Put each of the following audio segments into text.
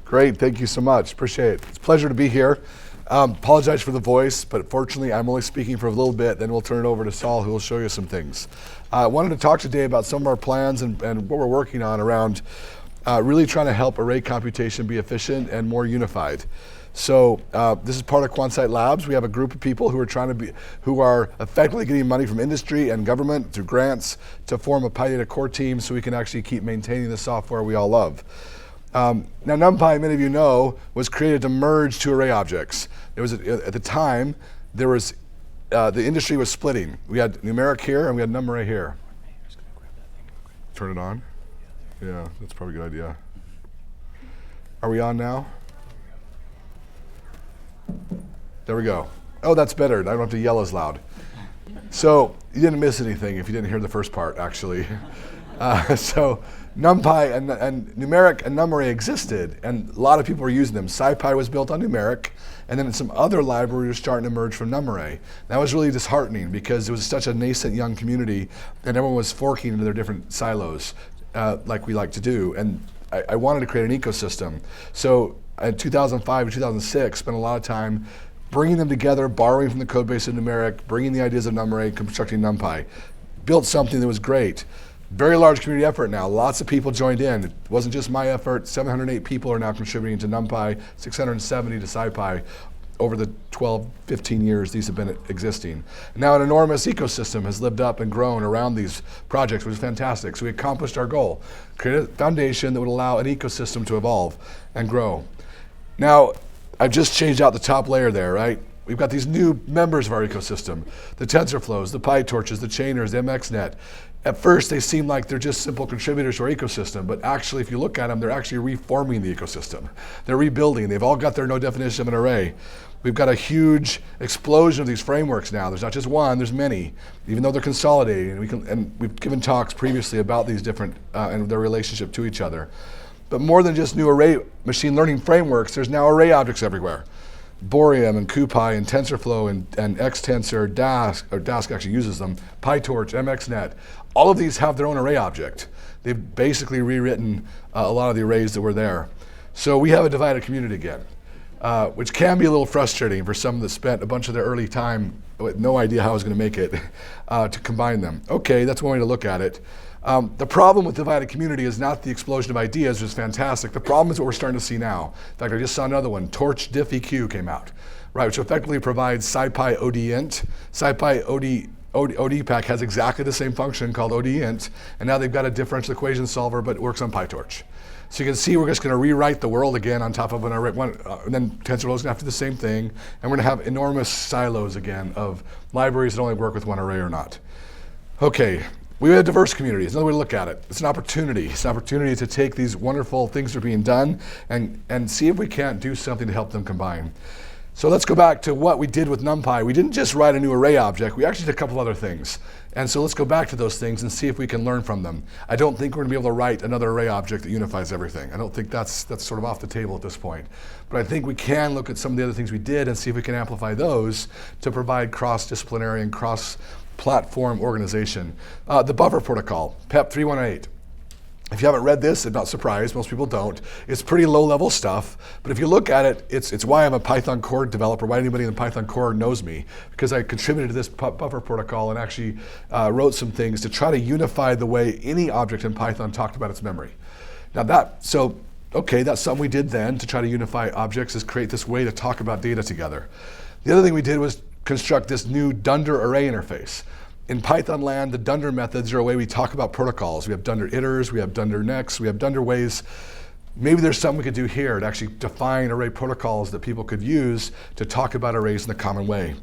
Great, thank you so much. Appreciate it. It's a pleasure to be here. Apologize for the voice, but fortunately I'm only speaking for a little bit, then we'll turn it over to Saul who will show you some things. I wanted to talk today about some of our plans and what we're working on around really trying to help array computation be efficient and more unified. So this is part of Quantsite Labs. We have a group of people who are effectively getting money from industry and government through grants to form a PyData core team so we can actually keep maintaining the software we all love. Now NumPy, many of you know, was created to merge two array objects. There was at the time, there was the industry was splitting. We had numeric here and we had NumArray here. Turn it on? Yeah, that's probably a good idea. Are we on now? There we go. Oh, that's better. I don't have to yell as loud. So you didn't miss anything if you didn't hear the first part, actually. So NumPy and numeric and NumArray existed, and a lot of people were using them. SciPy was built on numeric, and then some other libraries were starting to emerge from NumArray. That was really disheartening because it was such a nascent young community, and everyone was forking into their different silos, like we like to do. And I wanted to create an ecosystem. So in 2005 and 2006, spent a lot of time bringing them together, borrowing from the code base of numeric, bringing the ideas of NumArray, constructing NumPy. Built something that was great. Very large community effort now. Lots of people joined in. It wasn't just my effort. 708 people are now contributing to NumPy, 670 to SciPy. Over the 12, 15 years these have been existing. Now an enormous ecosystem has lived up and grown around these projects, which is fantastic. So we accomplished our goal, create a foundation that would allow an ecosystem to evolve and grow. Now, I've just changed out the top layer there, right? We've got these new members of our ecosystem, the TensorFlows, the PyTorches, the Chainers, the MXNet. At first, they seem like they're just simple contributors to our ecosystem, but actually, if you look at them, they're actually reforming the ecosystem. They're rebuilding. They've all got their no definition of an array. We've got a huge explosion of these frameworks now. There's not just one, there's many, even though they're consolidating. And we've given talks previously about these different, and their relationship to each other. But more than just new array machine learning frameworks, there's now array objects everywhere. Boreum and CuPy and TensorFlow and Xtensor, Dask, or Dask actually uses them, PyTorch, MXNet. All of these have their own array object. They've basically rewritten a lot of the arrays that were there. So we have a divided community again, which can be a little frustrating for some that spent a bunch of their early time with no idea how I was going to make it to combine them. Okay, that's one way to look at it. The problem with divided community is not the explosion of ideas, which is fantastic. The problem is what we're starting to see now. In fact, I just saw another one, Torch diffeq came out, right, which effectively provides SciPy ODInt. SciPy ODPack has exactly the same function called ODInt, and now they've got a differential equation solver, but it works on PyTorch. So you can see we're just going to rewrite the world again on top of an array. And then TensorFlow is going to have to do the same thing, and we're going to have enormous silos again of libraries that only work with one array or not. Okay. We have diverse communities. Another way to look at it. It's an opportunity. It's an opportunity to take these wonderful things that are being done and see if we can't do something to help them combine. So let's go back to what we did with NumPy. We didn't just write a new array object. We actually did a couple other things. And so let's go back to those things and see if we can learn from them. I don't think we're going to be able to write another array object that unifies everything. I don't think that's sort of off the table at this point. But I think we can look at some of the other things we did and see if we can amplify those to provide cross-disciplinary and cross-platform organization. The buffer protocol, PEP 318. If you haven't read this, I'm not surprised, most people don't. It's pretty low-level stuff, but if you look at it, it's why I'm a Python core developer, why anybody in the Python core knows me, because I contributed to this buffer protocol and actually wrote some things to try to unify the way any object in Python talked about its memory. Now that's something we did then to try to unify objects, is create this way to talk about data together. The other thing we did was construct this new dunder array interface. In Python land, the dunder methods are a way we talk about protocols. We have dunder itters, we have dunder next, we have dunder ways. Maybe there's something we could do here to actually define array protocols that people could use to talk about arrays in a common way.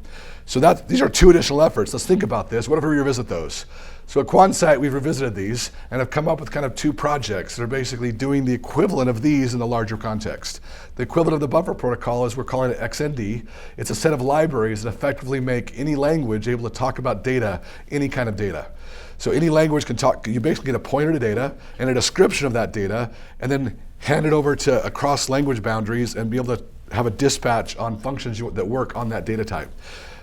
So these are two additional efforts. Let's think about this. What if we revisit those? So at Quantsite, we've revisited these and have come up with kind of two projects that are basically doing the equivalent of these in the larger context. The equivalent of the buffer protocol is we're calling it XND. It's a set of libraries that effectively make any language able to talk about data, any kind of data. So any language can talk, you basically get a pointer to data and a description of that data, and then hand it over to across language boundaries and be able to have a dispatch on functions that work on that data type.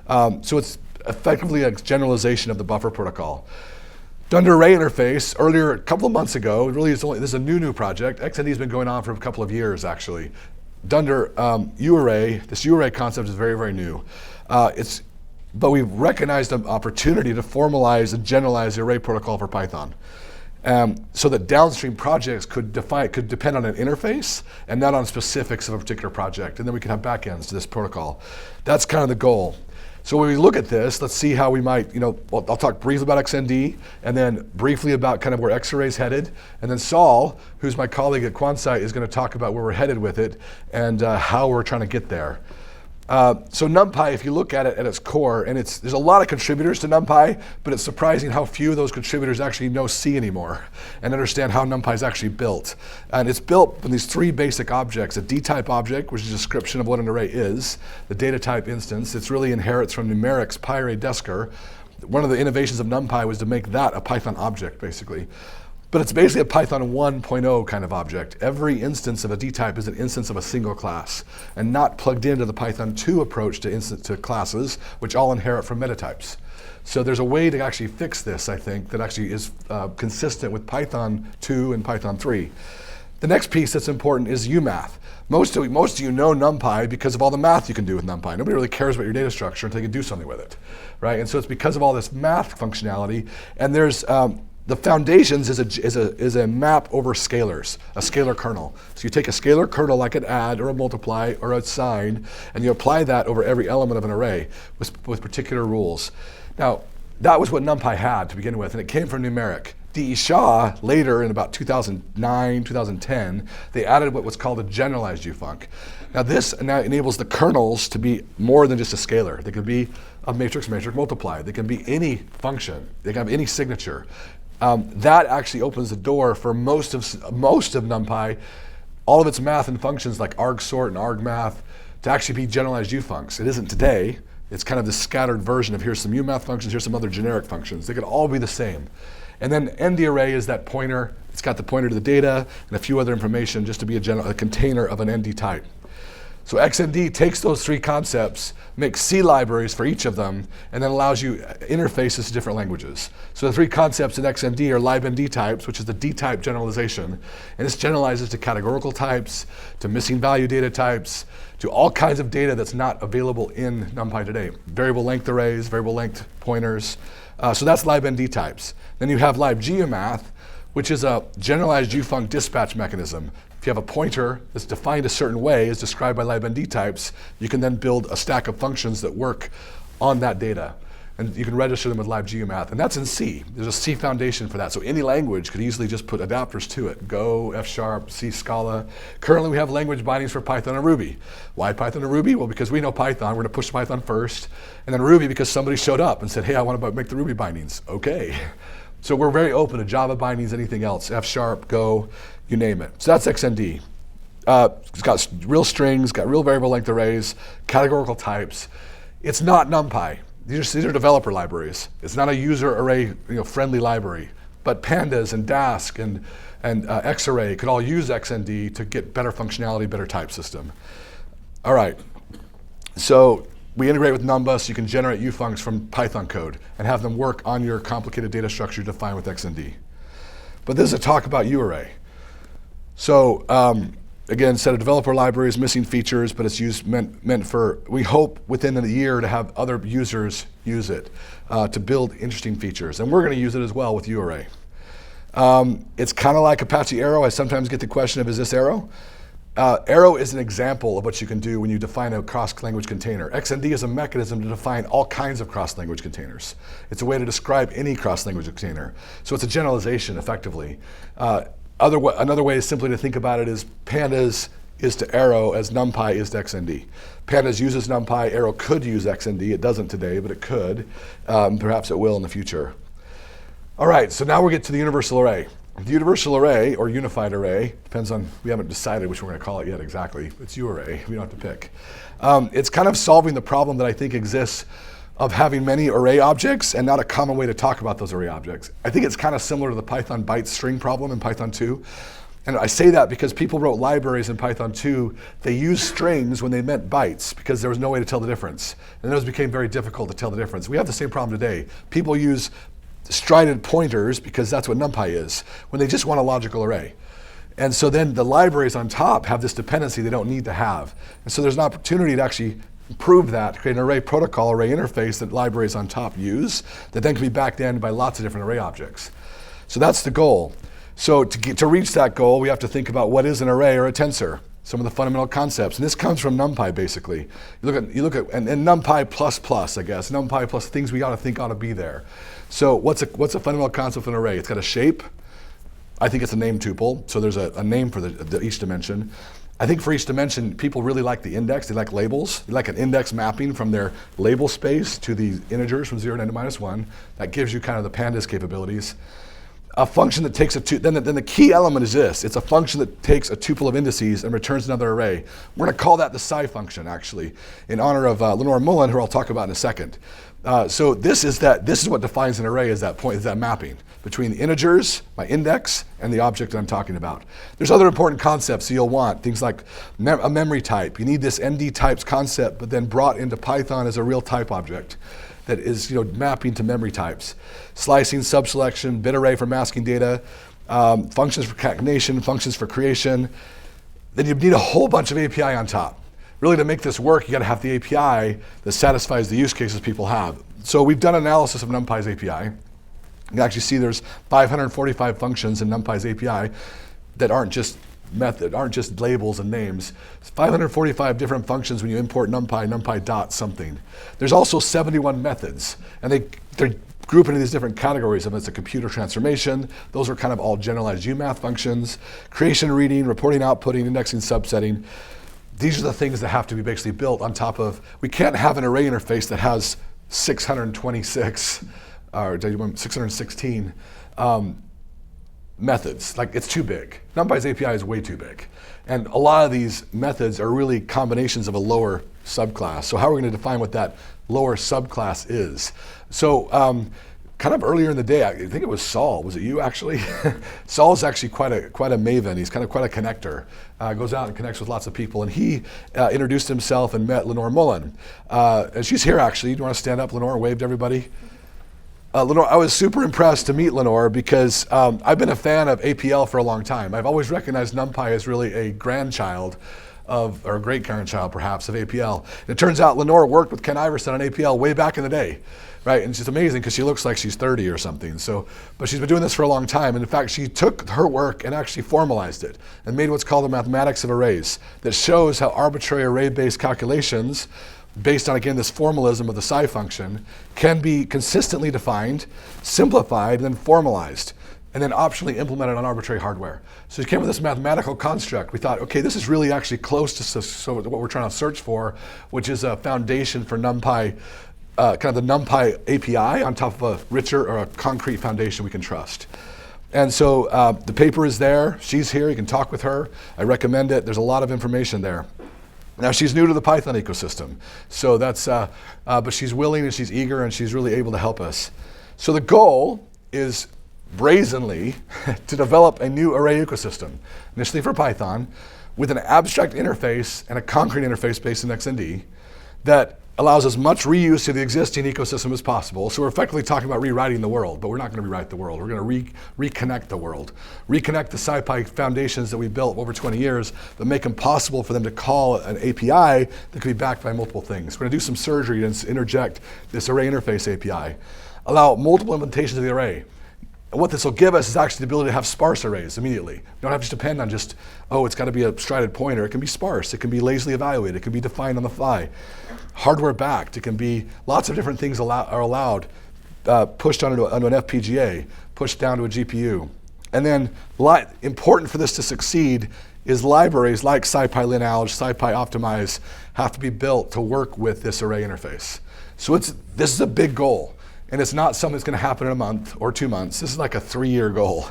So it's effectively a generalization of the buffer protocol. Dunder array interface, earlier, a couple of months ago, this is a new project. XND has been going on for a couple of years, actually. Dunder uarray, this uarray concept is very, very new. But we've recognized an opportunity to formalize and generalize the array protocol for Python. So that downstream projects could depend on an interface and not on specifics of a particular project. And then we can have backends to this protocol. That's kind of the goal. So when we look at this, let's see how we might, I'll talk briefly about XND, and then briefly about kind of where Xarray is headed. And then Saul, who's my colleague at Quansight, is going to talk about where we're headed with it and how we're trying to get there. So NumPy, if you look at it at its core, and there's a lot of contributors to NumPy, but it's surprising how few of those contributors actually know C anymore and understand how NumPy is actually built. And it's built from these three basic objects: a D-type object, which is a description of what an array is; the data type instance, it really inherits from Numeric's PyArray Desker. One of the innovations of NumPy was to make that a Python object, basically. But it's basically a Python 1.0 kind of object. Every instance of a D-type is an instance of a single class, and not plugged into the Python 2 approach to classes, which all inherit from metatypes. So there's a way to actually fix this, I think, that actually is consistent with Python 2 and Python 3. The next piece that's important is UMath. Most of you know NumPy because of all the math you can do with NumPy. Nobody really cares about your data structure until you can do something with it, right? And so it's because of all this math functionality, and there's the foundations is a map over scalars, a scalar kernel. So you take a scalar kernel like an add or a multiply or a sign, and you apply that over every element of an array with particular rules. Now, that was what NumPy had to begin with, and it came from numeric. D.E. Shaw, later in about 2009, 2010, they added what was called a generalized ufunc. Now this now enables the kernels to be more than just a scalar. They can be a matrix multiply. They can be any function. They can have any signature. That actually opens the door for most of NumPy, all of its math and functions like argsort and argmath, to actually be generalized ufuncs. It isn't today. It's kind of this scattered version of here's some umath functions, here's some other generic functions. They could all be the same. And then ND-array is that pointer. It's got the pointer to the data and a few other information just to be a container of an ND type. So XND takes those three concepts, makes C libraries for each of them, and then allows you interfaces to different languages. So the three concepts in XND are libnd types, which is the D-type generalization. And this generalizes to categorical types, to missing value data types, to all kinds of data that's not available in NumPy today. Variable length arrays, variable length pointers. So that's libnd types. Then you have libgumath, which is a generalized ufunc dispatch mechanism. If you have a pointer that's defined a certain way, as described by libnd types, you can then build a stack of functions that work on that data. And you can register them with libgumath. And that's in C. There's a C foundation for that. So any language could easily just put adapters to it. Go, F#, C, Scala. Currently we have language bindings for Python and Ruby. Why Python and Ruby? Well, because we know Python, we're going to push Python first. And then Ruby because somebody showed up and said, hey, I want to make the Ruby bindings. Okay. So we're very open to Java bindings, anything else, F#, Go, you name it. So that's XND. It's got real strings, got real variable length arrays, categorical types. It's not NumPy. These are developer libraries. It's not a user array friendly library. But pandas and Dask and Xarray could all use XND to get better functionality, better type system. All right. So we integrate with Numba so you can generate ufuncs from Python code and have them work on your complicated data structure defined with XND. But this is a talk about uarray. So again, set of developer libraries, missing features, but it's meant for, we hope within a year to have other users use it to build interesting features. And we're going to use it as well with uarray. It's kind of like Apache Arrow. I sometimes get the question of, is this Arrow? Arrow is an example of what you can do when you define a cross-language container. XND is a mechanism to define all kinds of cross-language containers. It's a way to describe any cross-language container. So it's a generalization, effectively. Another way is simply to think about it is pandas is to Arrow as NumPy is to XND. Pandas uses NumPy. Arrow could use XND. It doesn't today, but it could. Perhaps it will in the future. All right, so now we get to the universal array. The universal array, or unified array, depends on, we haven't decided which we're going to call it yet exactly. It's uarray, we don't have to pick. It's kind of solving the problem that I think exists of having many array objects and not a common way to talk about those array objects. I think it's kind of similar to the Python byte string problem in Python 2. And I say that because people wrote libraries in Python 2, they used strings when they meant bytes because there was no way to tell the difference. And those became very difficult to tell the difference. We have the same problem today. People use strided pointers, because that's what NumPy is, when they just want a logical array. And so then the libraries on top have this dependency they don't need to have. And so there's an opportunity to actually improve that, to create an array protocol, array interface that libraries on top use, that then can be backended by lots of different array objects. So that's the goal. So to reach that goal, we have to think about what is an array or a tensor, some of the fundamental concepts. And this comes from NumPy, basically. You look at and NumPy plus, I guess. NumPy plus things we ought to think ought to be there. So what's a fundamental concept of an array? It's got a shape. I think it's a name tuple, so there's a name for each dimension. I think for each dimension, people really like the index. They like labels. They like an index mapping from their label space to the integers from 0 to n to -1. That gives you kind of the pandas capabilities. A function that takes then the key element is this. It's a function that takes a tuple of indices and returns another array. We're going to call that the psi function, actually, in honor of Lenore Mullen, who I'll talk about in a second. So this is what defines an array, is that mapping between the integers, my index, and the object that I'm talking about. There's other important concepts you'll want, things like a memory type. You need this ND types concept, but then brought into Python as a real type object that is mapping to memory types. Slicing, subselection, bit array for masking data, functions for concatenation, functions for creation. Then you need a whole bunch of API on top. Really, to make this work, you got to have the API that satisfies the use cases people have. So we've done analysis of NumPy's API. You can actually see there's 545 functions in NumPy's API that aren't just labels and names. It's 545 different functions when you import NumPy dot something. There's also 71 methods, and they're grouped into these different categories. If it's a computer transformation, those are kind of all generalized UMath functions. Creation, reading, reporting, outputting, indexing, subsetting. These are the things that have to be basically built on top of. We can't have an array interface that has 626 or 616 methods. Like, it's too big. NumPy's API is way too big. And a lot of these methods are really combinations of a lower subclass. So how are we going to define what that lower subclass is? So kind of earlier in the day, I think it was Saul. Was it you, actually? Saul's actually quite a maven. He's kind of quite a connector. Goes out and connects with lots of people. And he introduced himself and met Lenore Mullen. And she's here, actually. Do you want to stand up, Lenore? Wave to everybody. Lenore, I was super impressed to meet Lenore because I've been a fan of APL for a long time. I've always recognized NumPy as really a grandchild or a great-grandchild, perhaps, of APL. And it turns out Lenore worked with Ken Iverson on APL way back in the day, right? And she's amazing because she looks like she's 30 or something. But she's been doing this for a long time. And in fact, she took her work and actually formalized it and made what's called the mathematics of arrays that shows how arbitrary array-based calculations, based on, again, this formalism of the psi function, can be consistently defined, simplified, and then formalized, and then optionally implemented on arbitrary hardware. So we came with this mathematical construct. We thought, okay, this is really actually close to what we're trying to search for, which is a foundation for NumPy, kind of the NumPy API on top of a richer or a concrete foundation we can trust. And so the paper is there. She's here. You can talk with her. I recommend it. There's a lot of information there. Now, she's new to the Python ecosystem, so that's, but she's willing and she's eager and she's really able to help us. So the goal is brazenly to develop a new array ecosystem, initially for Python, with an abstract interface and a concrete interface based in XND that allows as much reuse to the existing ecosystem as possible. So we're effectively talking about rewriting the world, but we're not going to rewrite the world. We're going to reconnect the world, reconnect the SciPy foundations that we built over 20 years, but make them possible for them to call an API that could be backed by multiple things. We're going to do some surgery and interject this array interface API, allow multiple implementations of the array. And what this will give us is actually the ability to have sparse arrays immediately. You don't have to depend on just, it's got to be a strided pointer. It can be sparse. It can be lazily evaluated. It can be defined on the fly. Hardware backed. It can be, lots of different things are allowed, pushed onto an FPGA, pushed down to a GPU. And then important for this to succeed is libraries like SciPy Lineage, SciPy Optimize have to be built to work with this array interface. So this is a big goal. And it's not something that's going to happen in a month or 2 months. This is like a 3-year goal.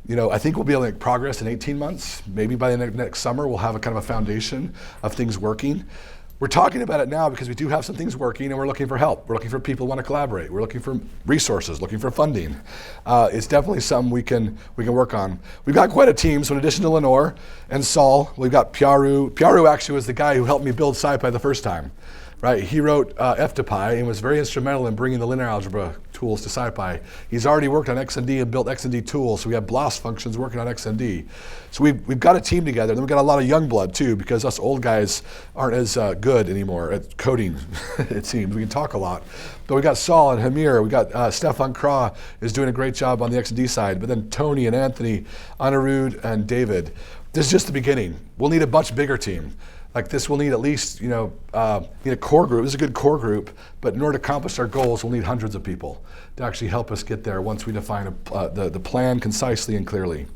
I think we'll be able to make progress in 18 months. Maybe by the next summer, we'll have a kind of a foundation of things working. We're talking about it now because we do have some things working and we're looking for help. We're looking for people who want to collaborate. We're looking for resources, looking for funding. It's definitely something we can work on. We've got quite a team. So in addition to Lenore and Saul, we've got Pyaru. Pyaru actually was the guy who helped me build SciPy the first time. Right, he wrote F to Pi and was very instrumental in bringing the linear algebra tools to SciPy. He's already worked on XND and built XND tools, so we have BLAS functions working on XND. So we've got a team together, and then we've got a lot of young blood too, because us old guys aren't as good anymore at coding, it seems. We can talk a lot. But we got Saul and Hamir, we got Stefan Kra is doing a great job on the XND side, but then Tony and Anthony, Anirudh and David. This is just the beginning. We'll need a much bigger team. Like this, we'll need at least, need a core group. This is a good core group, but in order to accomplish our goals, we'll need hundreds of people to actually help us get there once we define the plan concisely and clearly.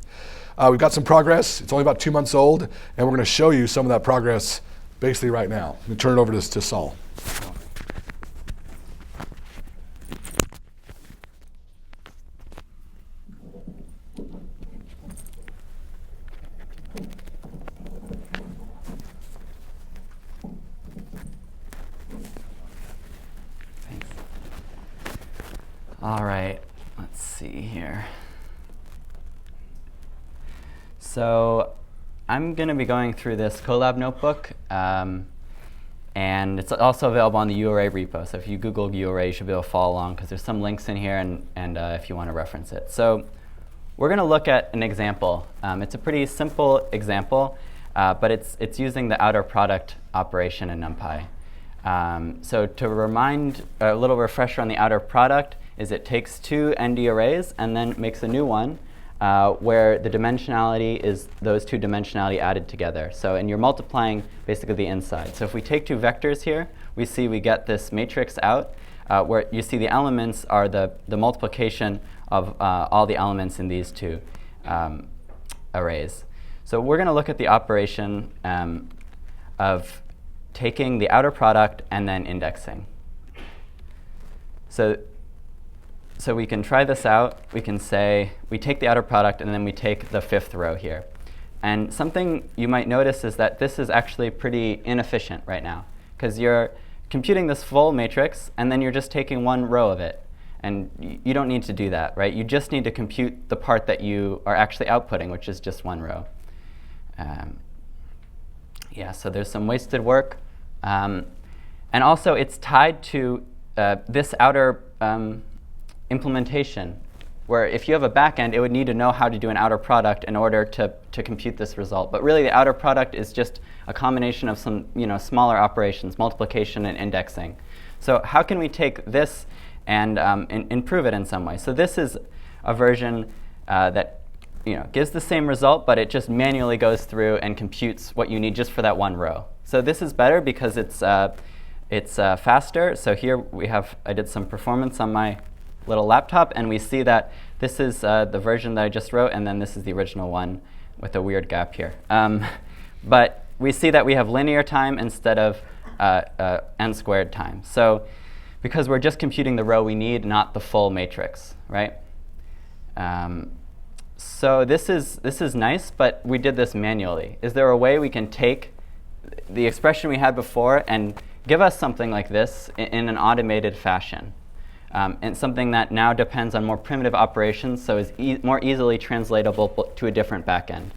We've got some progress. It's only about 2 months old, and we're going to show you some of that progress basically right now. I'm going to turn it over to Saul. All right, let's see here. So I'm going to be going through this Colab notebook, and it's also available on the uarray repo. So if you Google uarray, you should be able to follow along, because there's some links in here, and if you want to reference it. So we're going to look at an example. It's a pretty simple example, but it's using the outer product operation in NumPy. So to remind, a little refresher on the outer product is it takes two ND arrays and then makes a new one where the dimensionality is those two dimensionality added together. So, and you're multiplying basically the inside. So if we take two vectors here, we get this matrix out where you see the elements are the multiplication of all the elements in these two arrays. So we're going to look at the operation of taking the outer product and then indexing. So we can try this out. We can say we take the outer product and then we take the fifth row here. And something you might notice is that this is actually pretty inefficient right now, because you're computing this full matrix and then you're just taking one row of it. And you don't need to do that, right? You just need to compute the part that you are actually outputting, which is just one row. So there's some wasted work. And also, it's tied to this outer implementation, where if you have a backend, it would need to know how to do an outer product in order to compute this result. But really, the outer product is just a combination of some smaller operations, multiplication and indexing. So how can we take this and improve it in some way? So this is a version that gives the same result, but it just manually goes through and computes what you need just for that one row. So this is better because it's faster. So here I did some performance on my little laptop, and we see that this is the version that I just wrote, and then this is the original one with a weird gap here. But we see that we have linear time instead of n squared time. So because we're just computing the row we need, not the full matrix, right? So this is nice, but we did this manually. Is there a way we can take the expression we had before and give us something like this in an automated fashion? And something that now depends on more primitive operations, so is more easily translatable to a different backend.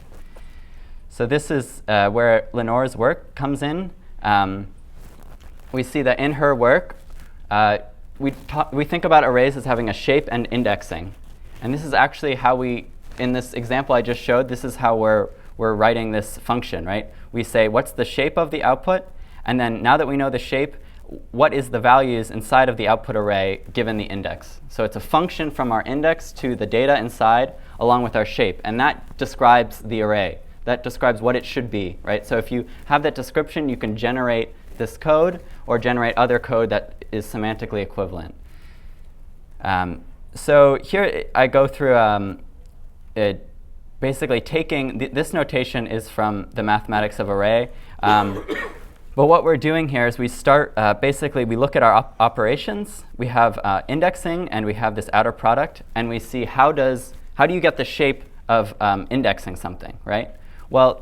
So this is where Lenore's work comes in. We see that in her work, we think about arrays as having a shape and indexing. And this is actually how in this example I just showed, this is how we're writing this function, right? We say, what's the shape of the output? And then now that we know the shape, what is the values inside of the output array given the index? So it's a function from our index to the data inside along with our shape. And that describes the array. That describes what it should be, right? So if you have that description, you can generate this code or generate other code that is semantically equivalent. So here I go through basically taking this notation is from the mathematics of array. But what we're doing here is we start, basically we look at our operations. We have indexing and we have this outer product, and we see how do you get the shape of indexing something, right? Well,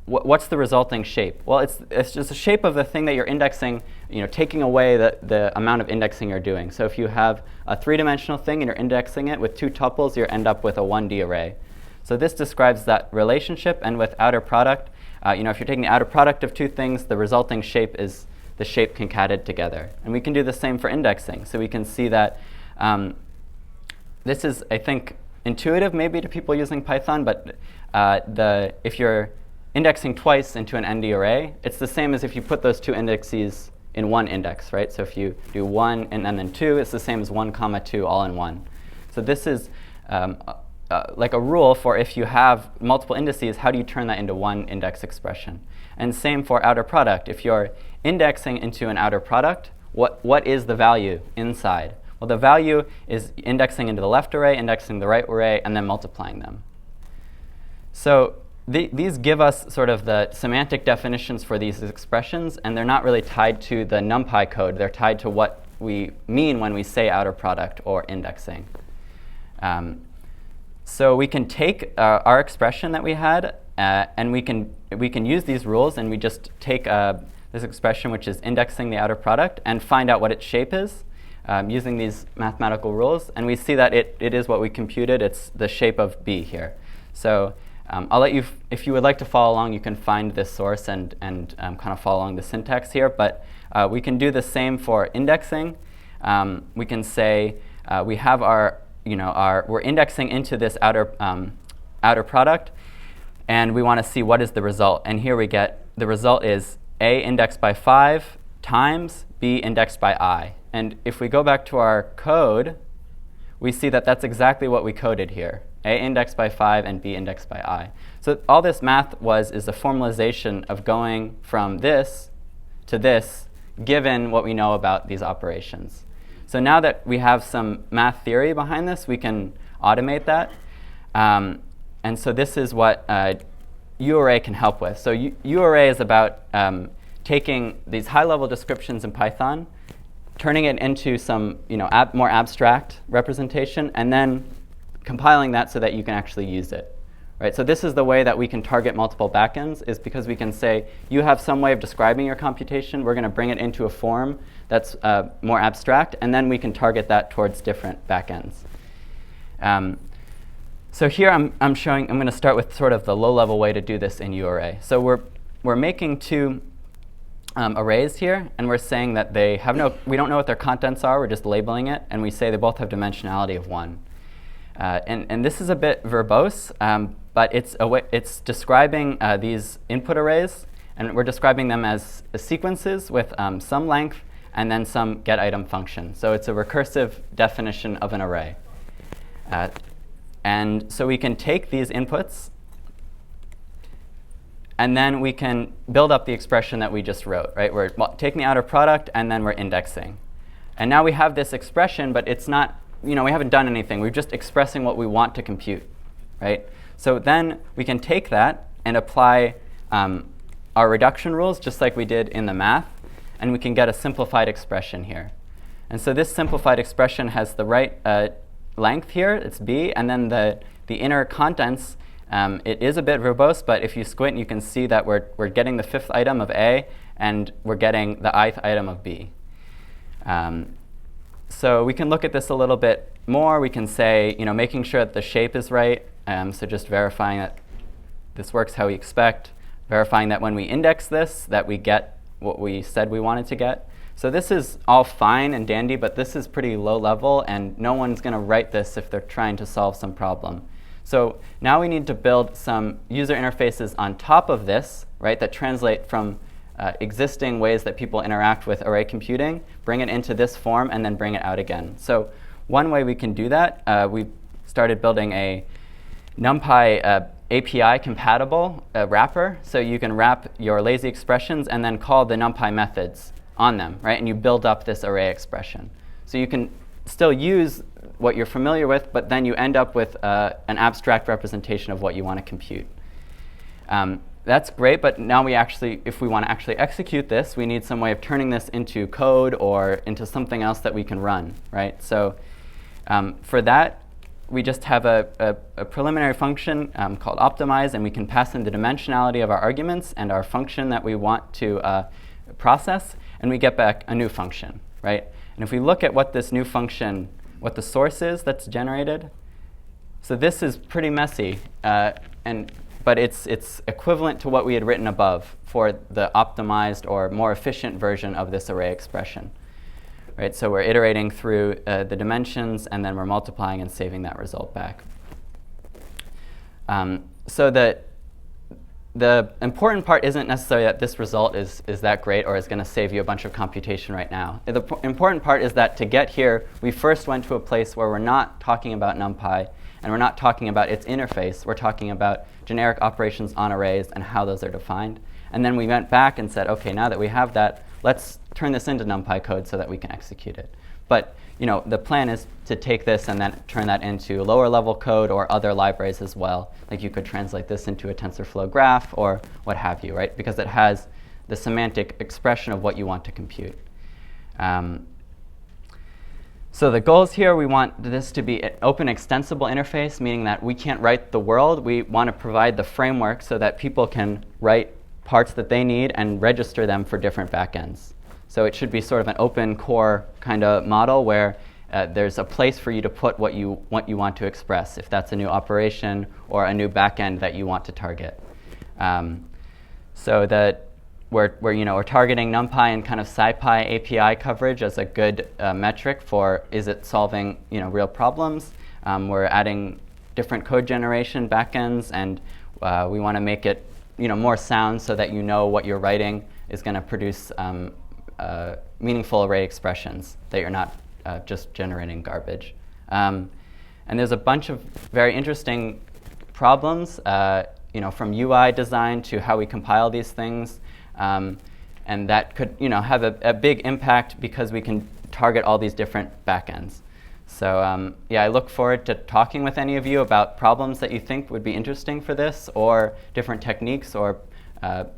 what's the resulting shape? Well, it's just a shape of the thing that you're indexing, taking away the amount of indexing you're doing. So if you have a three-dimensional thing and you're indexing it with two tuples, you end up with a 1D array. So this describes that relationship, and with outer product, if you're taking the outer product of two things, the resulting shape is the shape concatenated together. And we can do the same for indexing. So we can see that This is, I think, intuitive maybe to people using Python, but if you're indexing twice into an ND array, it's the same as if you put those two indices in one index, right? So if you do 1 and then 2, it's the same as 1, 2 all in one. So this is like a rule for if you have multiple indices, how do you turn that into one index expression? And same for outer product. If you're indexing into an outer product, what is the value inside? Well, the value is indexing into the left array, indexing the right array, and then multiplying them. So these give us sort of the semantic definitions for these expressions, and they're not really tied to the NumPy code. They're tied to what we mean when we say outer product or indexing. So we can take our expression that we had, and we can use these rules, and we just take this expression, which is indexing the outer product, and find out what its shape is using these mathematical rules. And we see that it is what we computed. It's the shape of B here. So I'll let you, if you would like to follow along, you can find this source and kind of follow along the syntax here. But we can do the same for indexing. We can say we have we're indexing into this outer product, and we want to see what is the result. And here we get the result is A indexed by 5 times B indexed by I. And if we go back to our code, we see that that's exactly what we coded here. A indexed by 5 and B indexed by I. So all this math is a formalization of going from this to this, given what we know about these operations. So now that we have some math theory behind this, we can automate that. And so this is what uarray can help with. So uarray is about taking these high-level descriptions in Python, turning it into some more abstract representation, and then compiling that so that you can actually use it. Right? So this is the way that we can target multiple backends, is because we can say, you have some way of describing your computation. We're going to bring it into a form that's more abstract, and then we can target that towards different backends. So here I'm going to start with sort of the low-level way to do this in uarray. So we're making two arrays here, and we're saying that we don't know what their contents are. We're just labeling it, and we say they both have dimensionality of 1. And this is a bit verbose, but it's describing these input arrays, and we're describing them as sequences with some length and then some getItem function. So it's a recursive definition of an array. And so we can take these inputs, and then we can build up the expression that we just wrote. Right? We're taking the outer product, and then we're indexing. And now we have this expression, but it's not, we haven't done anything. We're just expressing what we want to compute. Right? So then we can take that and apply our reduction rules, just like we did in the math, and we can get a simplified expression here. And so this simplified expression has the right length here, it's B, and then the inner contents, it is a bit verbose, but if you squint, you can see that we're getting the 5th item of A, and we're getting the ith item of B. So we can look at this a little bit more. We can say, making sure that the shape is right, so just verifying that this works how we expect, verifying that when we index this, that we get what we said we wanted to get. So this is all fine and dandy, but this is pretty low level, and no one's going to write this if they're trying to solve some problem. So now we need to build some user interfaces on top of this, right, that translate from existing ways that people interact with array computing, bring it into this form, and then bring it out again. So one way we can do that, we started building a NumPy API compatible wrapper. So you can wrap your lazy expressions and then call the NumPy methods on them, right? And you build up this array expression. So you can still use what you're familiar with, but then you end up with an abstract representation of what you want to compute. That's great, but now if we want to actually execute this, we need some way of turning this into code or into something else that we can run, right? So for that, we just have a preliminary function called optimize, and we can pass in the dimensionality of our arguments and our function that we want to process, and we get back a new function, right? And if we look at what this new function, what the source is that's generated, so this is pretty messy, but it's equivalent to what we had written above for the optimized or more efficient version of this array expression. right? So we're iterating through the dimensions, and then we're multiplying and saving that result back. So the important part isn't necessarily that this result is that great or is going to save you a bunch of computation right now. The important part is that to get here, we first went to a place where we're not talking about NumPy, and we're not talking about its interface. We're talking about generic operations on arrays and how those are defined. And then we went back and said, OK, now that we have that, let's turn this into NumPy code so that we can execute it. But the plan is to take this and then turn that into lower level code or other libraries as well. Like you could translate this into a TensorFlow graph or what have you, right? Because it has the semantic expression of what you want to compute. So the goals here, we want this to be an open extensible interface, meaning that we can't write the world. We want to provide the framework so that people can write parts that they need and register them for different backends. So it should be sort of an open core kind of model where there's a place for you to put what you want to express, if that's a new operation or a new backend that you want to target. So that we're targeting NumPy and kind of SciPy API coverage as a good metric for is it solving real problems. We're adding different code generation backends, and we want to make it more sound so that what you're writing is going to produce meaningful array expressions, that you're not just generating garbage. And there's a bunch of very interesting problems, from UI design to how we compile these things. And that could have a big impact because we can target all these different backends. So I look forward to talking with any of you about problems that you think would be interesting for this, or different techniques or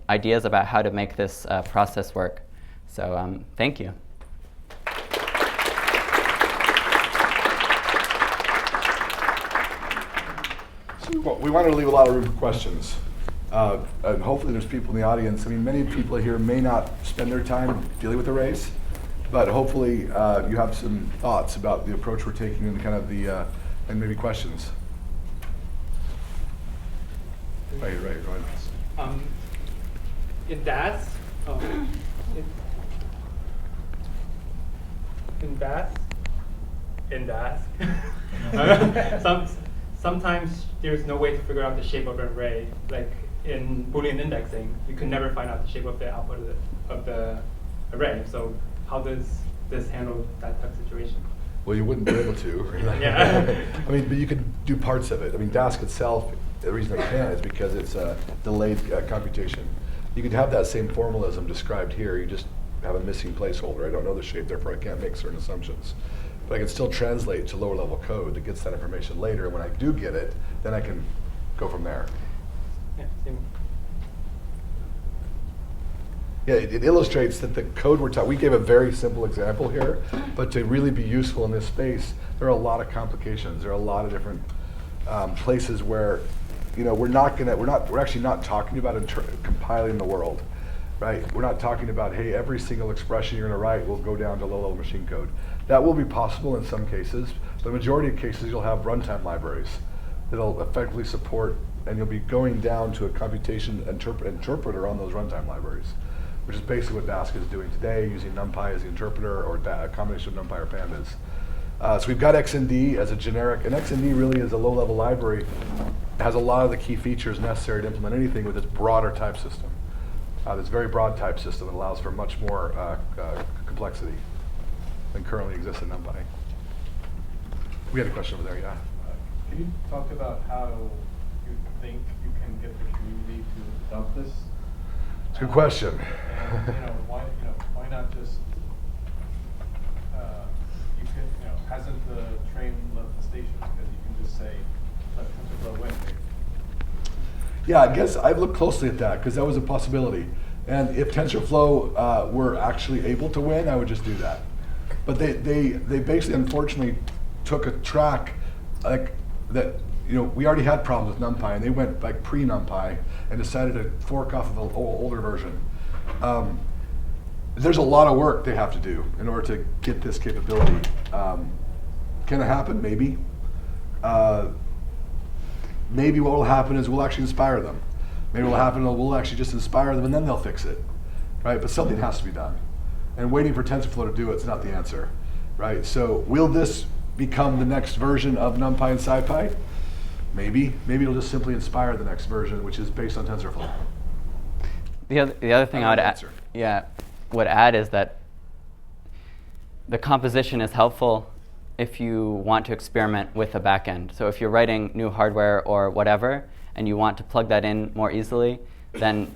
ideas about how to make this process work. So thank you. So we wanted to leave a lot of room for questions. And hopefully there's people in the audience. I mean, many people here may not spend their time dealing with arrays, but hopefully you have some thoughts about the approach we're taking and kind of and maybe questions. Right, go ahead. In DAS, sometimes there's no way to figure out the shape of an array. Like in Boolean indexing, you can never find out the shape of the output of the array. So how does this handle that type of situation? Well, you wouldn't be able to. Yeah. I mean, but you could do parts of it. I mean, Dask itself, the reason it can is because it's a delayed computation. You could have that same formalism described here. You just have a missing placeholder. I don't know the shape, therefore I can't make certain assumptions. But I can still translate to lower level code that gets that information later. And when I do get it, then I can go from there. Yeah, same. Yeah, it illustrates that the code we're talking, we gave a very simple example here, but to really be useful in this space, there are a lot of complications. There are a lot of different places where, we're actually not talking about compiling the world, right? We're not talking about, hey, every single expression you're going to write will go down to low-level machine code. That will be possible in some cases, but the majority of cases you'll have runtime libraries that'll effectively support, and you'll be going down to a computation interpreter on those runtime libraries, which is basically what Dask is doing today, using NumPy as the interpreter, or a combination of NumPy or pandas. So we've got XND as a generic, and XND really is a low-level library. It has a lot of the key features necessary to implement anything with its broader type system. This very broad type system that allows for much more complexity than currently exists in NumPy. We had a question over there, yeah. Can you talk about how you think you can get the community to adopt this? It's a good question. And, why not just hasn't the train left the station? Because you can just say, let TensorFlow win. Yeah, I guess I've looked closely at that because that was a possibility. And if TensorFlow were actually able to win, I would just do that. But they basically, unfortunately, took a track like that. We already had problems with NumPy, and they went like pre-NumPy and decided to fork off of an older version. There's a lot of work they have to do in order to get this capability. Can it happen? Maybe. Maybe what will happen is we'll actually inspire them. Maybe what will happen is we'll actually just inspire them and then they'll fix it, right? But something has to be done. And waiting for TensorFlow to do it's not the answer, right? So will this become the next version of NumPy and SciPy? Maybe. Maybe it'll just simply inspire the next version, which is based on TensorFlow. The other thing I would add is that the composition is helpful if you want to experiment with a backend. So if you're writing new hardware or whatever, and you want to plug that in more easily, then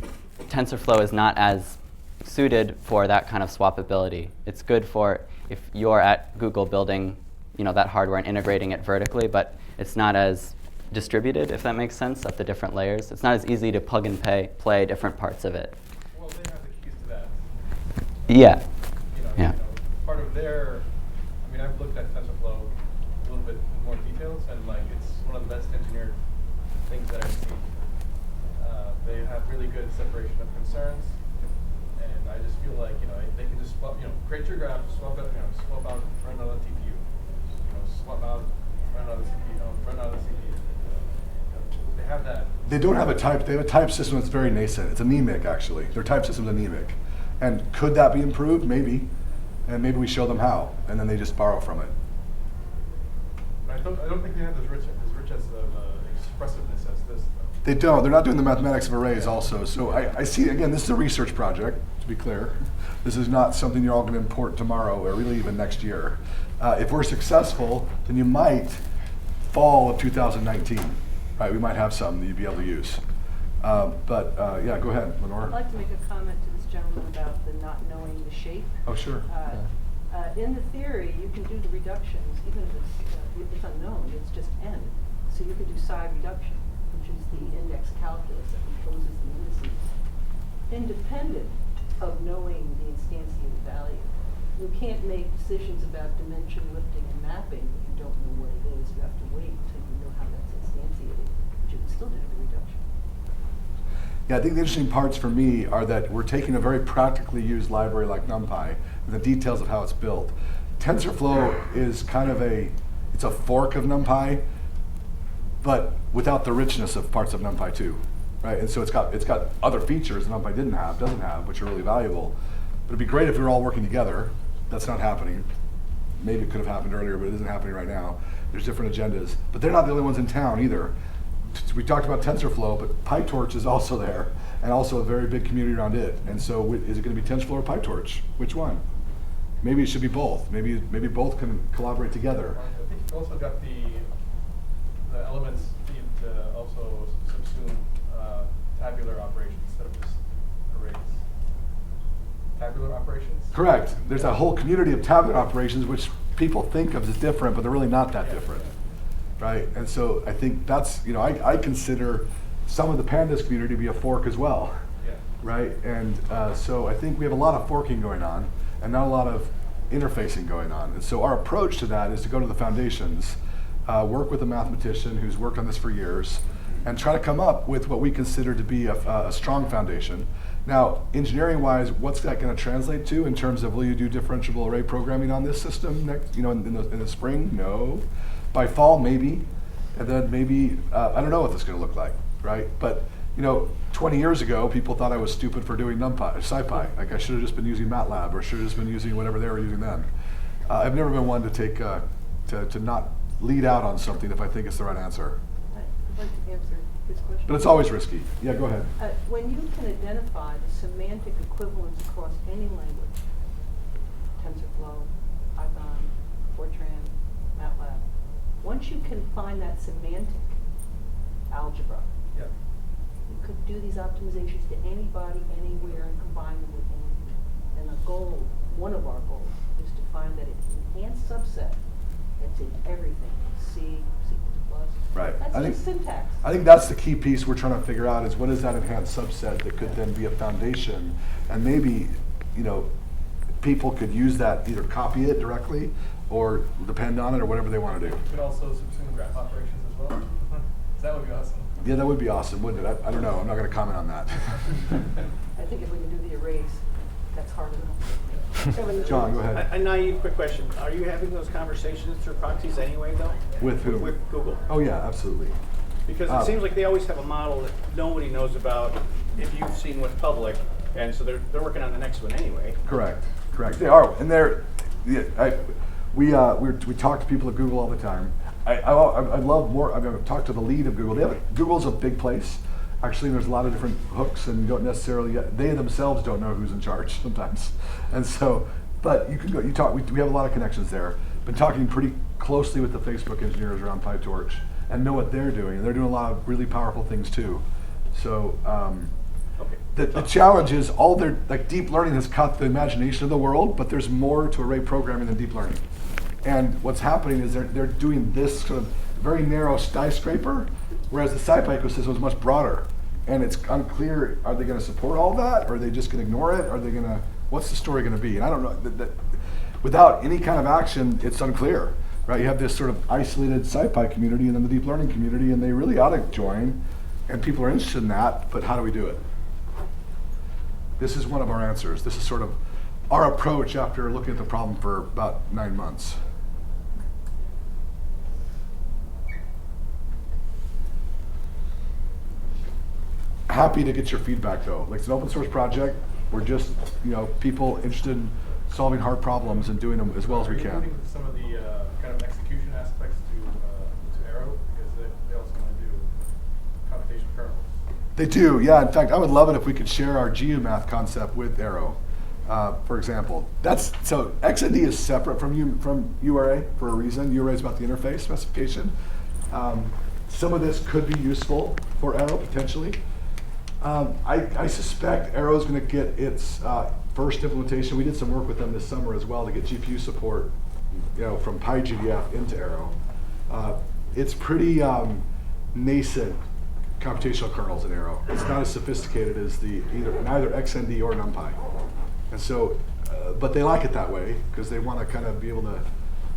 TensorFlow is not as suited for that kind of swappability. It's good for if you're at Google building, that hardware and integrating it vertically, but it's not as distributed, if that makes sense, at the different layers. It's not as easy to plug and play different parts of it. Well, they have the keys to that. Yeah. Part of their, I've looked at TensorFlow a little bit in more details, and it's one of the best engineered things that I've seen. They have really good separation of concerns, and I just feel like they can just swap, create your graph, swap it, swap out, run out of the TPU, swap out, run out of the CPU, run out of the CPU. They have that. They don't have a type. They have a type system that's very nascent. It's anemic, actually. Their type system's anemic. And could that be improved? Maybe. And maybe we show them how, and then they just borrow from it. I don't think they have as rich as expressiveness as this. They don't. They're not doing the mathematics of arrays also. So I see, again, this is a research project, to be clear. This is not something you're all going to import tomorrow or really even next year. If we're successful, then you might fall of 2019. Right, we might have some that you'd be able to use. Yeah, go ahead, Lenore. I'd like to make a comment to this gentleman about the not knowing the shape. Oh, sure. In the theory, you can do the reductions, even if it's unknown, it's just n. So you can do psi reduction, which is the index calculus that composes the indices, independent of knowing the instantiated value. You can't make decisions about dimension lifting and mapping if you don't know what it is. You have to wait until you know how that's instantiated, but you can still do the reduction. Yeah, I think the interesting parts for me are that we're taking a very practically used library like NumPy, and the details of how it's built. TensorFlow is kind of it's a fork of NumPy, but without the richness of parts of NumPy too, right? And so it's got other features that NumPy doesn't have, which are really valuable. But it'd be great if we were all working together. That's not happening. Maybe it could have happened earlier, but it isn't happening right now. There's different agendas, but they're not the only ones in town either. We talked about TensorFlow, but PyTorch is also there, and also a very big community around it. And so is it going to be TensorFlow or PyTorch? Which one? Maybe it should be both. Maybe both can collaborate together. I think you've also got the elements need to also subsume tabular operations instead of just arrays. Tabular operations? Correct. There's a whole community of tabular operations which people think of as different, but they're really not that different. Right, and so I think that's, I consider some of the pandas community to be a fork as well, right? And so I think we have a lot of forking going on and not a lot of interfacing going on. And so our approach to that is to go to the foundations, work with a mathematician who's worked on this for years, and try to come up with what we consider to be a strong foundation. Now, engineering-wise, what's that going to translate to in terms of will you do differentiable array programming on this system next, in the spring? No. By fall, maybe, and then maybe, I don't know what this is going to look like, right? But, 20 years ago, people thought I was stupid for doing SciPy. Like I should have just been using MATLAB or should have just been using whatever they were using then. I've never been one to take, to not lead out on something if I think it's the right answer. I'd like to answer his question. But it's always risky. Yeah, go ahead. When you can identify the semantic equivalence across any language, TensorFlow, Python, Fortran, MATLAB, once you can find that semantic algebra, you could do these optimizations to anybody, anywhere, and combine them with anything. And one of our goals, is to find that enhanced subset that's in everything, C, C++. Right. That's just syntax. I think that's the key piece we're trying to figure out is what is that enhanced subset that could then be a foundation, and maybe, people could use that, either copy it directly or depend on it or whatever they want to do. You could also subsume graph operations as well. That would be awesome. Yeah, that would be awesome, wouldn't it? I don't know. I'm not going to comment on that. I think if we can do the arrays, that's hard enough. John, go ahead. A naive quick question. Are you having those conversations through proxies anyway, though? With who? With Google. Oh, yeah, absolutely. Because it seems like they always have a model that nobody knows about if you've seen what's public, and so they're working on the next one anyway. Correct. Correct. They are, and they're. Yeah, we talk to people at Google all the time. I love more. I've talked to the lead of Google. Google's a big place. Actually, there's a lot of different hooks, and you don't necessarily. They themselves don't know who's in charge sometimes, and so. But you can go. You talk. We have a lot of connections there. Been talking pretty closely with the Facebook engineers around PyTorch, and know what they're doing. And they're doing a lot of really powerful things too. So. The challenge is all their deep learning has caught the imagination of the world, but there's more to array programming than deep learning. And what's happening is they're doing this sort of very narrow skyscraper, whereas the SciPy ecosystem is much broader. And it's unclear, are they going to support all that? Or are they just going to ignore it? Are they going to, what's the story going to be? And I don't know, without any kind of action, it's unclear, right? You have this sort of isolated SciPy community and then the deep learning community, and they really ought to join, and people are interested in that, but how do we do it? This is one of our answers. This is sort of our approach after looking at the problem for about 9 months. Happy to get your feedback though. Like, it's an open source project. We're just, people interested in solving hard problems and doing them as well as we can. Including some of the kind of execution aspects to Arrow, because they also want to do computation kernels. They do, yeah. In fact, I would love it if we could share our GU math concept with Arrow, for example. So XND is separate from uarray for a reason. Uarray is about the interface specification. Some of this could be useful for Arrow potentially. I suspect Arrow is going to get its first implementation. We did some work with them this summer as well to get GPU support, from PyGDF into Arrow. It's pretty nascent computational kernels in Arrow. It's not as sophisticated as neither XND or NumPy. And so, but they like it that way because they want to kind of be able to,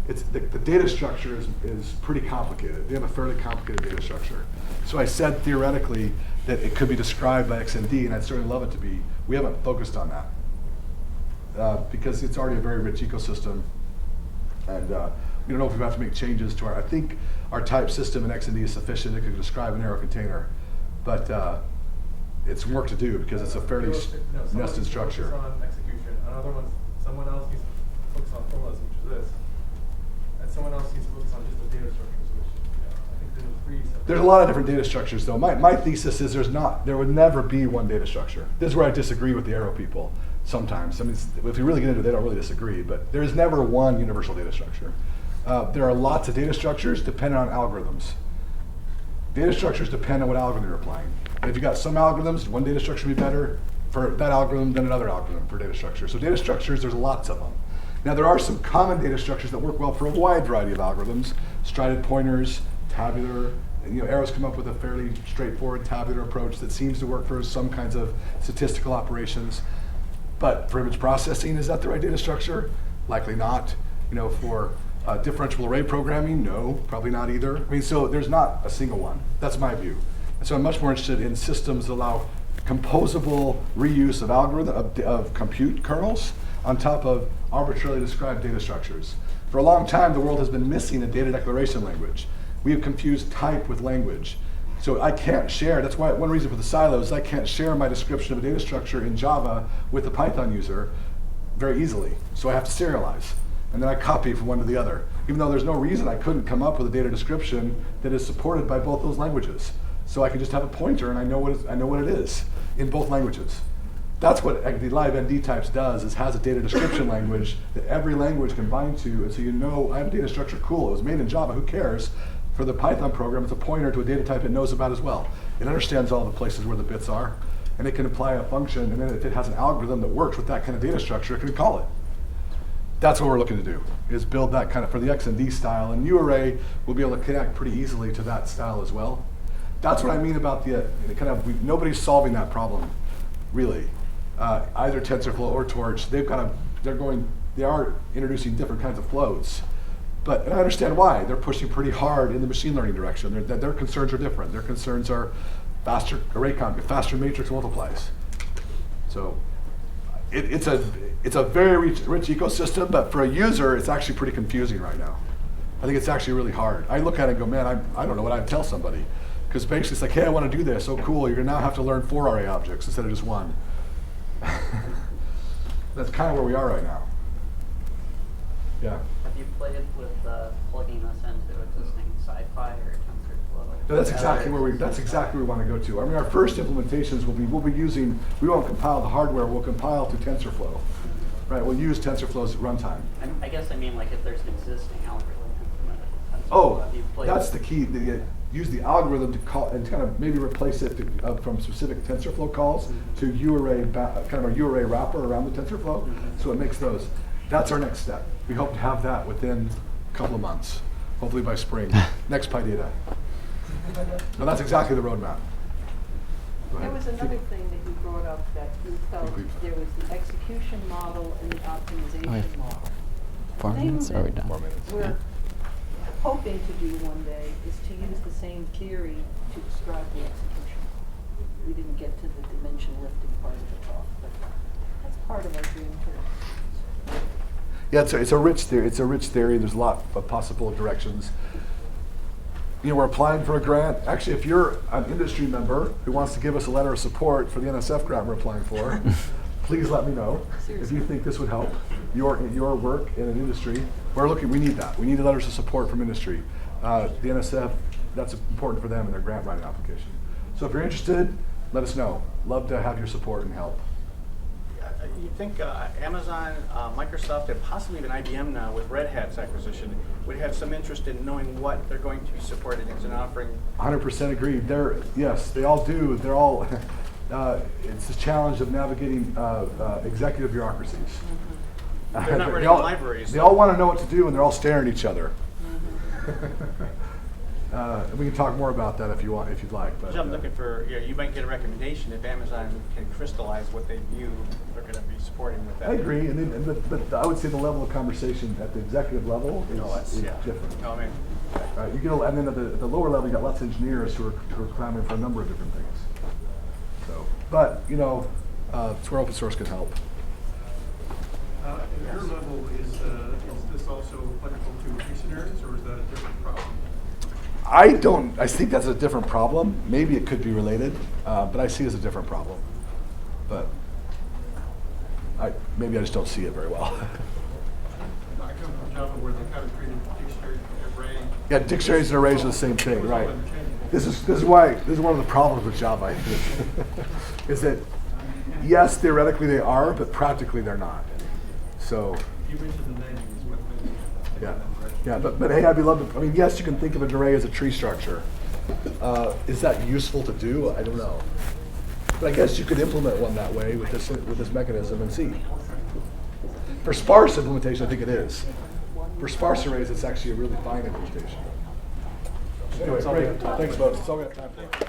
the data structure is pretty complicated. They have a fairly complicated data structure. So I said theoretically that it could be described by XND, and I'd certainly love it to be. We haven't focused on that because it's already a very rich ecosystem. And we don't know if we have to make changes to I think our type system in XND is sufficient. It could describe an Arrow container, but it's work to do because it's a fairly nested structure. Focus on execution. Another one, someone else needs to focus on formulas, which is this, and someone else needs to focus on just the data structures, which I think there's three. There's a lot of different data structures, though. My thesis is there would never be one data structure. This is where I disagree with the Arrow people. Sometimes, I mean, if you really get into it, they don't really disagree, but there is never one universal data structure. There are lots of data structures depending on algorithms. Data structures depend on what algorithm you're applying. And if you've got some algorithms, one data structure will be better for that algorithm than another algorithm for data structure. So data structures, there's lots of them. Now there are some common data structures that work well for a wide variety of algorithms. Strided pointers, tabular, and, Arrow's come up with a fairly straightforward tabular approach that seems to work for some kinds of statistical operations. But for image processing, is that the right data structure? Likely not. For differentiable array programming, no, probably not either. I mean, so there's not a single one. That's my view. And so I'm much more interested in systems that allow composable reuse of of compute kernels on top of arbitrarily described data structures. For a long time, the world has been missing a data declaration language. We have confused type with language. So I can't share, that's why one reason for the silos, I can't share my description of a data structure in Java with the Python user very easily. So I have to serialize. And then I copy from one to the other, even though there's no reason I couldn't come up with a data description that is supported by both those languages. So I can just have a pointer and I know what it is in both languages. That's what the live ND types does, is has a data description language that every language can bind to, and so I have a data structure, cool, it was made in Java, who cares? For the Python program, it's a pointer to a data type it knows about as well. It understands all the places where the bits are, and it can apply a function, and then if it has an algorithm that works with that kind of data structure, it can call it. That's what we're looking to do, is build that kind of, for the XND style, and uarray will be able to connect pretty easily to that style as well. That's what I mean about the nobody's solving that problem, really. Either TensorFlow or Torch, they are introducing different kinds of floats. And I understand why. They're pushing pretty hard in the machine learning direction. Their concerns are different. Their concerns are faster array count, faster matrix multiplies. So it's a very rich ecosystem, but for a user, it's actually pretty confusing right now. I think it's actually really hard. I look at it and go, man, I don't know what I'd tell somebody. Because basically it's like, hey, I want to do this. Oh, cool, you're going to now have to learn 4 array objects instead of just 1. that's kind of where we are right now. Yeah. Have you played with plugging this into existing SciPy or TensorFlow? No, that's exactly where we want to go to. I mean, our first implementations we'll be using. We won't compile the hardware. We'll compile to TensorFlow. Right. We'll use TensorFlow's runtime. I guess I mean like if there's an existing algorithm implemented with TensorFlow. Oh, have you played that's with the key. Use the algorithm to call and kind of maybe replace it from specific TensorFlow calls to uarray, kind of a uarray wrapper around the TensorFlow. So it makes those. That's our next step. We hope to have that within a couple of months, hopefully by spring. Next PyData. No, that's exactly the roadmap. Go There ahead. was another thing that you brought up that you felt there was the execution model and the optimization model. 4 minutes? Or are we done? 4 minutes. We're hoping to do one day is to use the same theory to describe the execution. We didn't get to the dimension lifting part of the talk, but that's part of our dream too. Yeah, it's a rich theory. It's a rich theory. There's a lot of possible directions. You know, we're applying for a grant. Actually, if you're an industry member who wants to give us a letter of support for the NSF grant we're applying for, please let me know if you think this would help your work in an industry. We need that. We need letters of support from industry. The NSF, that's important for them in their grant writing application. So if you're interested, let us know. Love to have your support and help. You think Amazon, Microsoft, and possibly even IBM now with Red Hat's acquisition would have some interest in knowing what they're going to be supporting as an offering? 100% agreed. Yes, they all do. They're all. It's the challenge of navigating executive bureaucracies. They're not writing all, libraries. They all want to know what to do, and they're all staring at each other. And we can talk more about that if you want, if you'd like. But I'm looking for. You might get a recommendation if Amazon can crystallize what they view they're going to be supporting with that. I agree, but I would say the level of conversation at the executive level is different. No, I mean, You get, and then at the lower level, you got lots of engineers who are clamoring for a number of different things. So, but you know, it's where open source can help. At your level, is this also applicable to dictionaries, or is that a different problem? I think that's a different problem. Maybe it could be related, but I see it as a different problem. But maybe I just don't see it very well. I come from Java where they kind of treated dictionaries and array. Yeah, dictionaries and arrays are the same thing, right? This is one of the problems with Java, I think, is that yes, theoretically they are, but practically they're not. So You mentioned the naming is what made yeah, but hey, I'd be love to. I mean, yes, you can think of an array as a tree structure. Is that useful to do? I don't know. But I guess you could implement one that way with this mechanism and see. For sparse implementation, I think it is. For sparse arrays, it's actually a really fine implementation. Anyway, great. Thanks, folks. That's all we have time for.